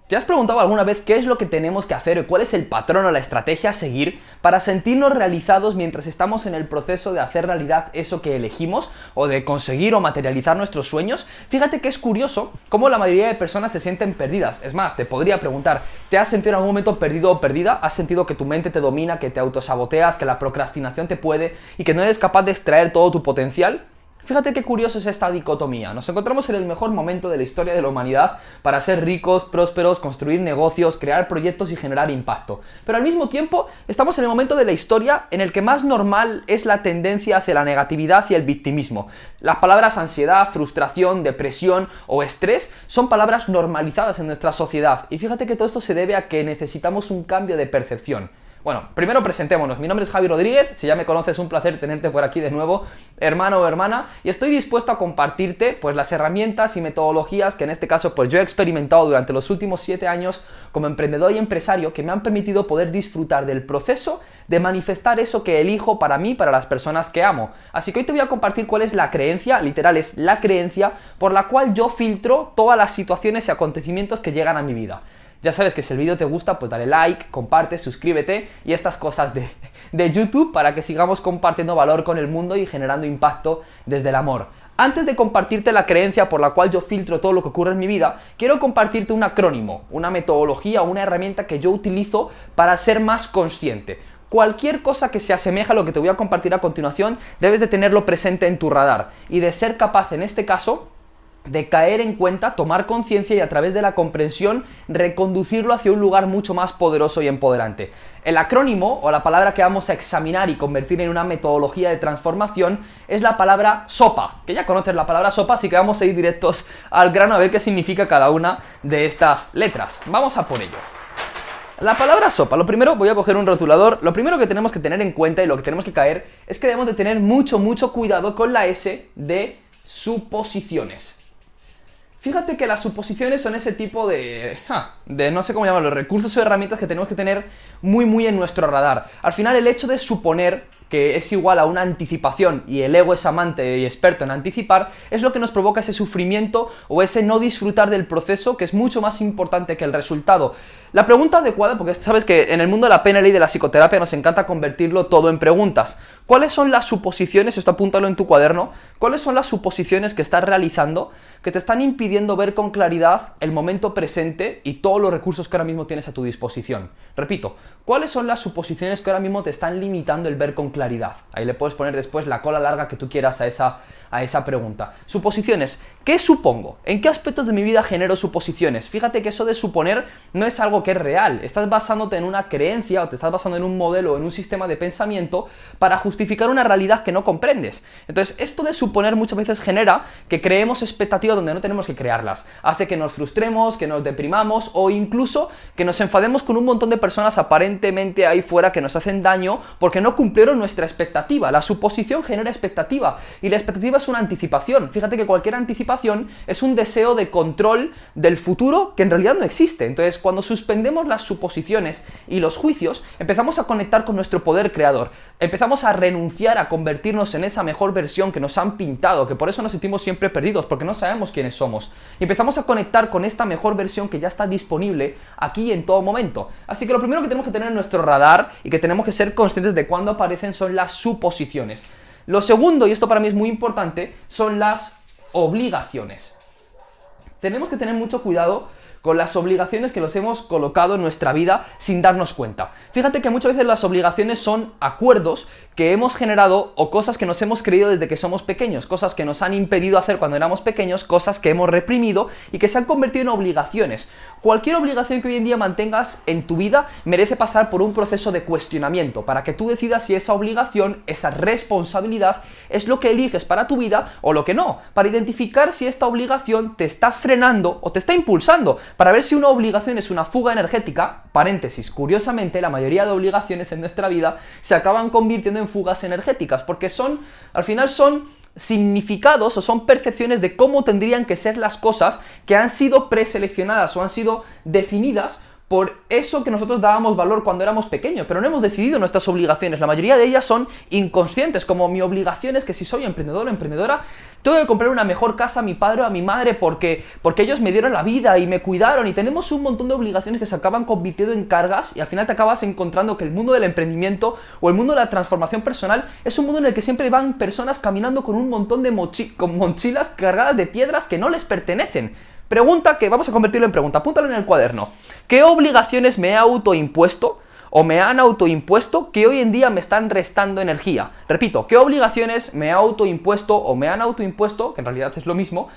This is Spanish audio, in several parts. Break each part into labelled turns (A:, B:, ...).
A: ¿Te has preguntado alguna vez qué es lo que tenemos que hacer o cuál es el patrón o la estrategia a seguir para sentirnos realizados mientras estamos en el proceso de hacer realidad eso que elegimos o de conseguir o materializar nuestros sueños? Fíjate que es curioso cómo la mayoría de personas se sienten perdidas. Es más, te podría preguntar, ¿te has sentido en algún momento perdido o perdida? ¿Has sentido que tu mente te domina, que te autosaboteas, que la procrastinación te puede y que no eres capaz de extraer todo tu potencial? Fíjate qué curioso es esta dicotomía. Nos encontramos en el mejor momento de la historia de la humanidad para ser ricos, prósperos, construir negocios, crear proyectos y generar impacto. Pero al mismo tiempo estamos en el momento de la historia en el que más normal es la tendencia hacia la negatividad y el victimismo. Las palabras ansiedad, frustración, depresión o estrés son palabras normalizadas en nuestra sociedad. Y fíjate que todo esto se debe a que necesitamos un cambio de percepción. Bueno, primero presentémonos. Mi nombre es Javi Rodríguez, si ya me conoces, es un placer tenerte por aquí de nuevo, hermano o hermana, y estoy dispuesto a compartirte pues las herramientas y metodologías que en este caso pues yo he experimentado durante los últimos 7 años como emprendedor y empresario que me han permitido poder disfrutar del proceso de manifestar eso que elijo para mí, para las personas que amo. Así que hoy te voy a compartir cuál es la creencia, literal es la creencia por la cual yo filtro todas las situaciones y acontecimientos que llegan a mi vida. Ya sabes que si el vídeo te gusta, pues dale like, comparte, suscríbete y estas cosas de YouTube para que sigamos compartiendo valor con el mundo y generando impacto desde el amor. Antes de compartirte la creencia por la cual yo filtro todo lo que ocurre en mi vida, quiero compartirte un acrónimo, una metodología, una herramienta que yo utilizo para ser más consciente. Cualquier cosa que se asemeje a lo que te voy a compartir a continuación, debes de tenerlo presente en tu radar y de ser capaz, en este caso, de caer en cuenta, tomar conciencia y a través de la comprensión reconducirlo hacia un lugar mucho más poderoso y empoderante. El acrónimo o la palabra que vamos a examinar y convertir en una metodología de transformación es la palabra SOPA, que ya conoces la palabra SOPA, así que vamos a ir directos al grano a ver qué significa cada una de estas letras. Vamos a por ello. La palabra SOPA, lo primero, voy a coger un rotulador, lo primero que tenemos que tener en cuenta y lo que tenemos que caer es que debemos de tener mucho cuidado con la S de suposiciones. Fíjate que las suposiciones son ese tipo de no sé cómo llamarlo, recursos o herramientas que tenemos que tener muy en nuestro radar. Al final el hecho de suponer que es igual a una anticipación y el ego es amante y experto en anticipar, es lo que nos provoca ese sufrimiento o ese no disfrutar del proceso que es mucho más importante que el resultado. La pregunta adecuada, porque sabes que en el mundo de la PNL y de la psicoterapia nos encanta convertirlo todo en preguntas. ¿Cuáles son las suposiciones, esto apúntalo en tu cuaderno, cuáles son las suposiciones que estás realizando que te están impidiendo ver con claridad el momento presente y todos los recursos que ahora mismo tienes a tu disposición? Repito, ¿cuáles son las suposiciones que ahora mismo te están limitando el ver con claridad? Ahí le puedes poner después la cola larga que tú quieras a esa pregunta. Suposiciones. ¿Qué supongo? ¿En qué aspectos de mi vida genero suposiciones? Fíjate que eso de suponer no es algo que es real. Estás basándote en una creencia o te estás basando en un modelo o en un sistema de pensamiento para justificar una realidad que no comprendes. Entonces, esto de suponer muchas veces genera que creemos expectativas donde no tenemos que crearlas. Hace que nos frustremos, que nos deprimamos o incluso que nos enfademos con un montón de personas aparentemente ahí fuera que nos hacen daño porque no cumplieron nuestra expectativa. La suposición genera expectativa y la expectativa es una anticipación. Fíjate que cualquier anticipación es un deseo de control del futuro que en realidad no existe. Entonces, cuando suspendemos las suposiciones y los juicios, empezamos a conectar con nuestro poder creador. Empezamos a renunciar a convertirnos en esa mejor versión que nos han pintado, que por eso nos sentimos siempre perdidos, porque no sabemos quiénes somos. Y empezamos a conectar con esta mejor versión que ya está disponible aquí en todo momento. Así que lo primero que tenemos que tener en nuestro radar y que tenemos que ser conscientes de cuándo aparecen son las suposiciones. Lo segundo, y esto para mí es muy importante, son las obligaciones. Tenemos que tener mucho cuidado con las obligaciones que nos hemos colocado en nuestra vida sin darnos cuenta. Fíjate que muchas veces las obligaciones son acuerdos que hemos generado o cosas que nos hemos creído desde que somos pequeños, cosas que nos han impedido hacer cuando éramos pequeños, cosas que hemos reprimido y que se han convertido en obligaciones. Cualquier obligación que hoy en día mantengas en tu vida merece pasar por un proceso de cuestionamiento para que tú decidas si esa obligación, esa responsabilidad es lo que eliges para tu vida o lo que no, para identificar si esta obligación te está frenando o te está impulsando, para ver si una obligación es una fuga energética. Paréntesis, curiosamente la mayoría de obligaciones en nuestra vida se acaban convirtiendo en fugas energéticas porque al final son significados o son percepciones de cómo tendrían que ser las cosas que han sido preseleccionadas o han sido definidas por eso que nosotros dábamos valor cuando éramos pequeños, pero no hemos decidido nuestras obligaciones. La mayoría de ellas son inconscientes, como mi obligación es que si soy emprendedor o emprendedora, tengo que comprar una mejor casa a mi padre o a mi madre porque ellos me dieron la vida y me cuidaron, y tenemos un montón de obligaciones que se acaban convirtiendo en cargas, y al final te acabas encontrando que el mundo del emprendimiento o el mundo de la transformación personal es un mundo en el que siempre van personas caminando con un montón de mochilas cargadas de piedras que no les pertenecen. Pregunta que vamos a convertirlo en pregunta, apúntalo en el cuaderno. ¿Qué obligaciones me he autoimpuesto o me han autoimpuesto que hoy en día me están restando energía? Repito, ¿qué obligaciones me he autoimpuesto o me han autoimpuesto, que en realidad es lo mismo,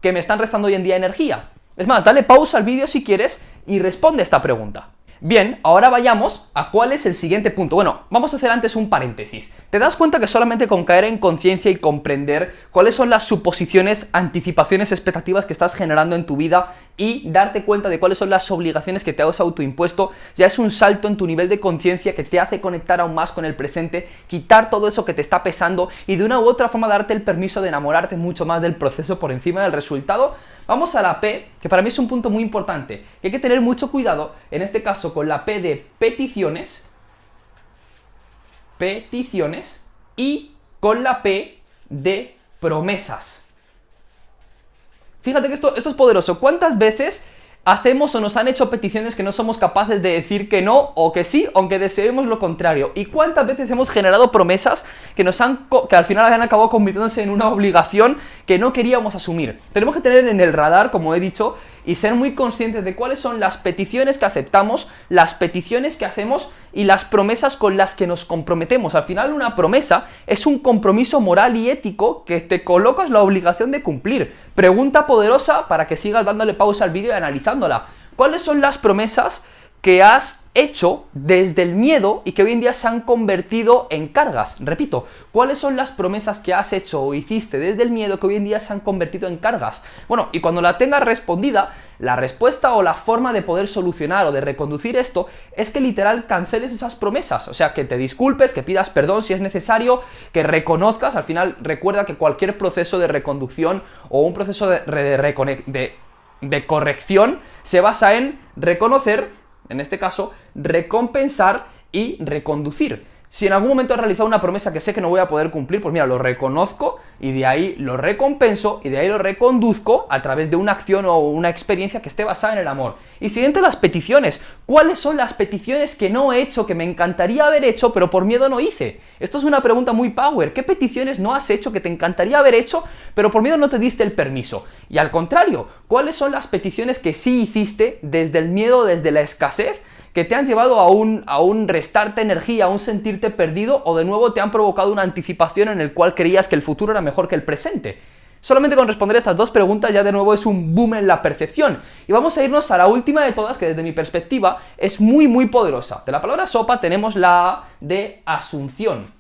A: que me están restando hoy en día energía? Es más, dale pausa al vídeo si quieres y responde esta pregunta. Bien, ahora vayamos a cuál es el siguiente punto. Bueno, vamos a hacer antes un paréntesis. ¿Te das cuenta que solamente con caer en conciencia y comprender cuáles son las suposiciones, anticipaciones, expectativas que estás generando en tu vida y darte cuenta de cuáles son las obligaciones que te has autoimpuesto, ya es un salto en tu nivel de conciencia que te hace conectar aún más con el presente, quitar todo eso que te está pesando y de una u otra forma darte el permiso de enamorarte mucho más del proceso por encima del resultado? Vamos a la P, que para mí es un punto muy importante, que hay que tener mucho cuidado, en este caso con la P de peticiones, y con la P de promesas. Fíjate que esto es poderoso. ¿Cuántas veces hacemos o nos han hecho peticiones que no somos capaces de decir que no o que sí, aunque deseemos lo contrario? ¿Y cuántas veces hemos generado promesas que al final han acabado convirtiéndose en una obligación que no queríamos asumir? Tenemos que tener en el radar, como he dicho, y ser muy conscientes de cuáles son las peticiones que aceptamos, las peticiones que hacemos y las promesas con las que nos comprometemos. Al final, una promesa es un compromiso moral y ético que te colocas la obligación de cumplir. Pregunta poderosa para que sigas dándole pausa al vídeo y analizándola. ¿Cuáles son las promesas que has hecho desde el miedo y que hoy en día se han convertido en cargas? Repito, ¿cuáles son las promesas que has hecho o hiciste desde el miedo que hoy en día se han convertido en cargas? Bueno, y cuando la tengas respondida, la respuesta o la forma de poder solucionar o de reconducir esto es que literal canceles esas promesas, o sea, que te disculpes, que pidas perdón si es necesario, que reconozcas. Al final recuerda que cualquier proceso de reconducción o un proceso de corrección se basa en reconocer, en este caso, recompensar y reconducir. Si en algún momento he realizado una promesa que sé que no voy a poder cumplir, pues mira, lo reconozco y de ahí lo recompenso y de ahí lo reconduzco a través de una acción o una experiencia que esté basada en el amor. Y siguiente, las peticiones. ¿Cuáles son las peticiones que no he hecho, que me encantaría haber hecho, pero por miedo no hice? Esto es una pregunta muy power. ¿Qué peticiones no has hecho que te encantaría haber hecho, pero por miedo no te diste el permiso? Y al contrario, ¿cuáles son las peticiones que sí hiciste desde el miedo, desde la escasez, que te han llevado a un restarte energía, a un sentirte perdido, o de nuevo te han provocado una anticipación en el cual creías que el futuro era mejor que el presente? Solamente con responder estas dos preguntas ya de nuevo es un boom en la percepción. Y vamos a irnos a la última de todas, que desde mi perspectiva es muy muy poderosa. De la palabra sopa tenemos la A de asunción.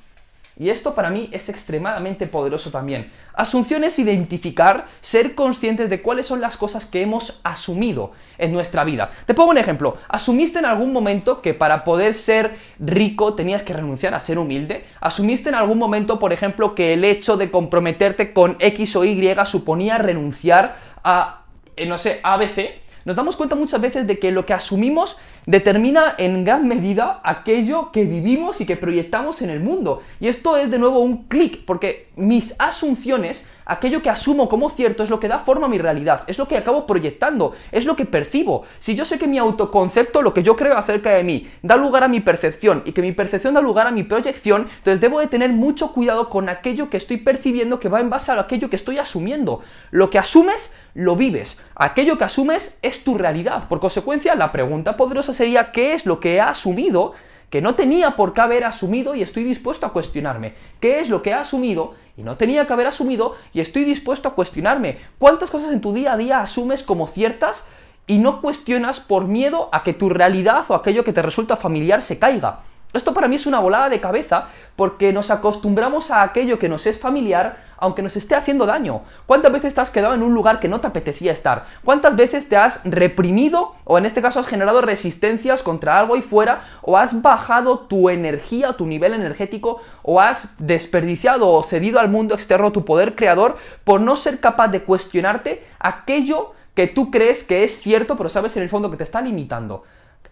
A: Y esto para mí es extremadamente poderoso también. Asunción es identificar, ser conscientes de cuáles son las cosas que hemos asumido en nuestra vida. Te pongo un ejemplo. ¿Asumiste en algún momento que para poder ser rico tenías que renunciar a ser humilde? ¿Asumiste en algún momento, por ejemplo, que el hecho de comprometerte con X o Y suponía renunciar a, no sé, ABC? Nos damos cuenta muchas veces de que lo que asumimos determina en gran medida aquello que vivimos y que proyectamos en el mundo. Y esto es de nuevo un clic, porque mis asunciones, aquello que asumo como cierto, es lo que da forma a mi realidad, es lo que acabo proyectando, es lo que percibo. Si yo sé que mi autoconcepto, lo que yo creo acerca de mí, da lugar a mi percepción y que mi percepción da lugar a mi proyección, entonces debo de tener mucho cuidado con aquello que estoy percibiendo que va en base a aquello que estoy asumiendo. Lo que asumes, lo vives. Aquello que asumes es tu realidad. Por consecuencia, la pregunta poderosa sería: ¿qué es lo que he asumido que no tenía por qué haber asumido y estoy dispuesto a cuestionarme? ¿Qué es lo que he asumido y no tenía que haber asumido y estoy dispuesto a cuestionarme? ¿Cuántas cosas en tu día a día asumes como ciertas y no cuestionas por miedo a que tu realidad o aquello que te resulta familiar se caiga? Esto para mí es una volada de cabeza, porque nos acostumbramos a aquello que nos es familiar aunque nos esté haciendo daño. ¿Cuántas veces te has quedado en un lugar que no te apetecía estar? ¿Cuántas veces te has reprimido, o en este caso has generado resistencias contra algo ahí fuera, o has bajado tu energía, tu nivel energético, o has desperdiciado o cedido al mundo externo tu poder creador por no ser capaz de cuestionarte aquello que tú crees que es cierto, pero sabes en el fondo que te está limitando?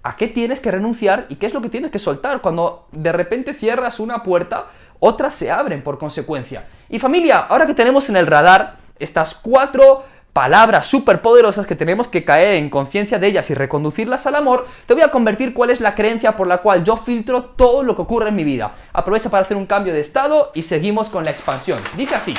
A: a qué tienes que renunciar y qué es lo que tienes que soltar. Cuando de repente cierras una puerta, otras se abren por consecuencia. Y familia, ahora que tenemos en el radar estas 4 palabras súper poderosas que tenemos que caer en conciencia de ellas y reconducirlas al amor, te voy a convertir cuál es la creencia por la cual yo filtro todo lo que ocurre en mi vida. Aprovecha para hacer un cambio de estado y seguimos con la expansión. Dice así,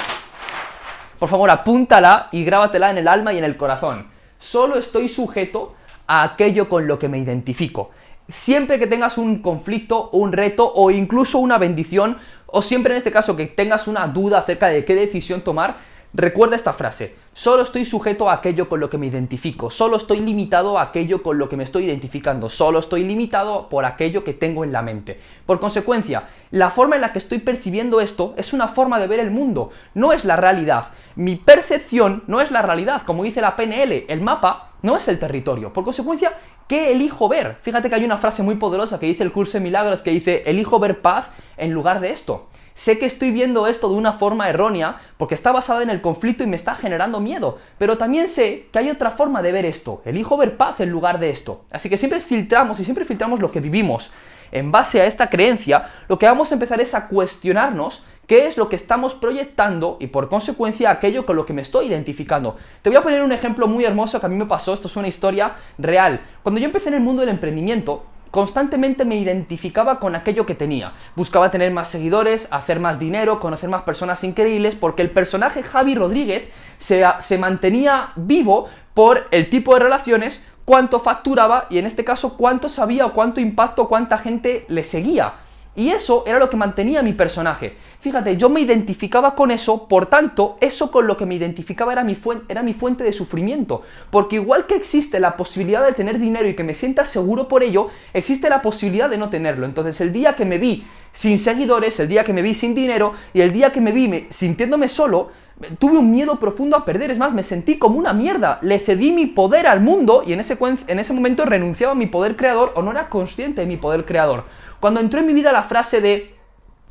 A: por favor apúntala y grábatela en el alma y en el corazón. Solo estoy sujeto a aquello con lo que me identifico. Siempre que tengas un conflicto, un reto o incluso una bendición, o siempre en este caso que tengas una duda acerca de qué decisión tomar, recuerda esta frase: solo estoy sujeto a aquello con lo que me identifico, solo estoy limitado a aquello con lo que me estoy identificando, solo estoy limitado por aquello que tengo en la mente. Por consecuencia, la forma en la que estoy percibiendo esto es una forma de ver el mundo, no es la realidad. Mi percepción no es la realidad, como dice la PNL, el mapa no es el territorio. Por consecuencia, ¿qué elijo ver? Fíjate que hay una frase muy poderosa que dice el Curso de Milagros que dice: elijo ver paz en lugar de esto. Sé que estoy viendo esto de una forma errónea porque está basada en el conflicto y me está generando miedo, pero también sé que hay otra forma de ver esto. Elijo ver paz en lugar de esto. Así que siempre filtramos lo que vivimos. En base a esta creencia, lo que vamos a empezar es a cuestionarnos qué es lo que estamos proyectando y por consecuencia aquello con lo que me estoy identificando. Te voy a poner un ejemplo muy hermoso que a mí me pasó, esto es una historia real. Cuando yo empecé en el mundo del emprendimiento, constantemente me identificaba con aquello que tenía. Buscaba tener más seguidores, hacer más dinero, conocer más personas increíbles, porque el personaje Javi Rodríguez se mantenía vivo por el tipo de relaciones, cuánto facturaba y en este caso cuánto sabía o cuánto impacto, cuánta gente le seguía. Y eso era lo que mantenía a mi personaje. Fíjate, yo me identificaba con eso, por tanto, eso con lo que me identificaba era mi fuente de sufrimiento. Porque igual que existe la posibilidad de tener dinero y que me sienta seguro por ello, existe la posibilidad de no tenerlo. Entonces, el día que me vi sin seguidores, el día que me vi sin dinero y el día que me vi sintiéndome solo, tuve un miedo profundo a perder. Es más, me sentí como una mierda. Le cedí mi poder al mundo y en ese momento renunciaba a mi poder creador o no era consciente de mi poder creador. Cuando entró en mi vida la frase de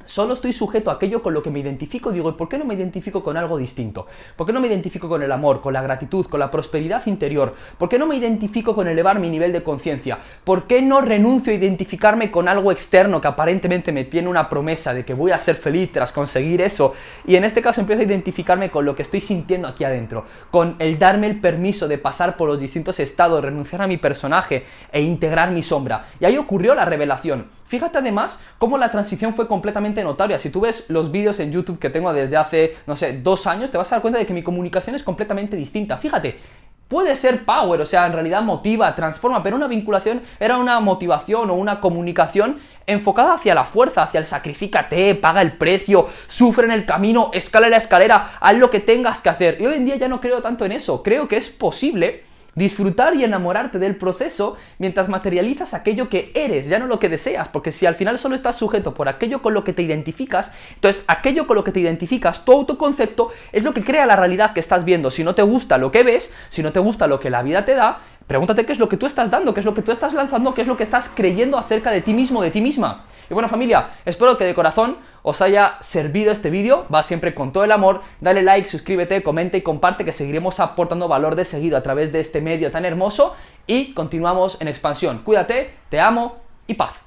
A: solo estoy sujeto a aquello con lo que me identifico, digo, ¿y por qué no me identifico con algo distinto? ¿Por qué no me identifico con el amor, con la gratitud, con la prosperidad interior? ¿Por qué no me identifico con elevar mi nivel de conciencia? ¿Por qué no renuncio a identificarme con algo externo que aparentemente me tiene una promesa de que voy a ser feliz tras conseguir eso? Y en este caso empiezo a identificarme con lo que estoy sintiendo aquí adentro, con el darme el permiso de pasar por los distintos estados, renunciar a mi personaje e integrar mi sombra. Y ahí ocurrió la revelación. Fíjate además cómo la transición fue completamente notoria. Si tú ves los vídeos en YouTube que tengo desde hace, no sé, 2 años, te vas a dar cuenta de que mi comunicación es completamente distinta. Fíjate, puede ser power, o sea, en realidad motiva, transforma, pero una vinculación era una motivación o una comunicación enfocada hacia la fuerza, hacia el sacrifícate, paga el precio, sufre en el camino, escala la escalera, haz lo que tengas que hacer. Y hoy en día ya no creo tanto en eso, creo que es posible disfrutar y enamorarte del proceso mientras materializas aquello que eres, ya no lo que deseas, porque si al final solo estás sujeto por aquello con lo que te identificas, entonces aquello con lo que te identificas, tu autoconcepto, es lo que crea la realidad que estás viendo. Si no te gusta lo que ves, si no te gusta lo que la vida te da, pregúntate qué es lo que tú estás dando, qué es lo que tú estás lanzando, qué es lo que estás creyendo acerca de ti mismo, de ti misma. Y bueno, familia, espero que de corazón os haya servido este vídeo, va siempre con todo el amor, dale like, suscríbete, comenta y comparte, que seguiremos aportando valor de seguido a través de este medio tan hermoso y continuamos en expansión. Cuídate, te amo y paz.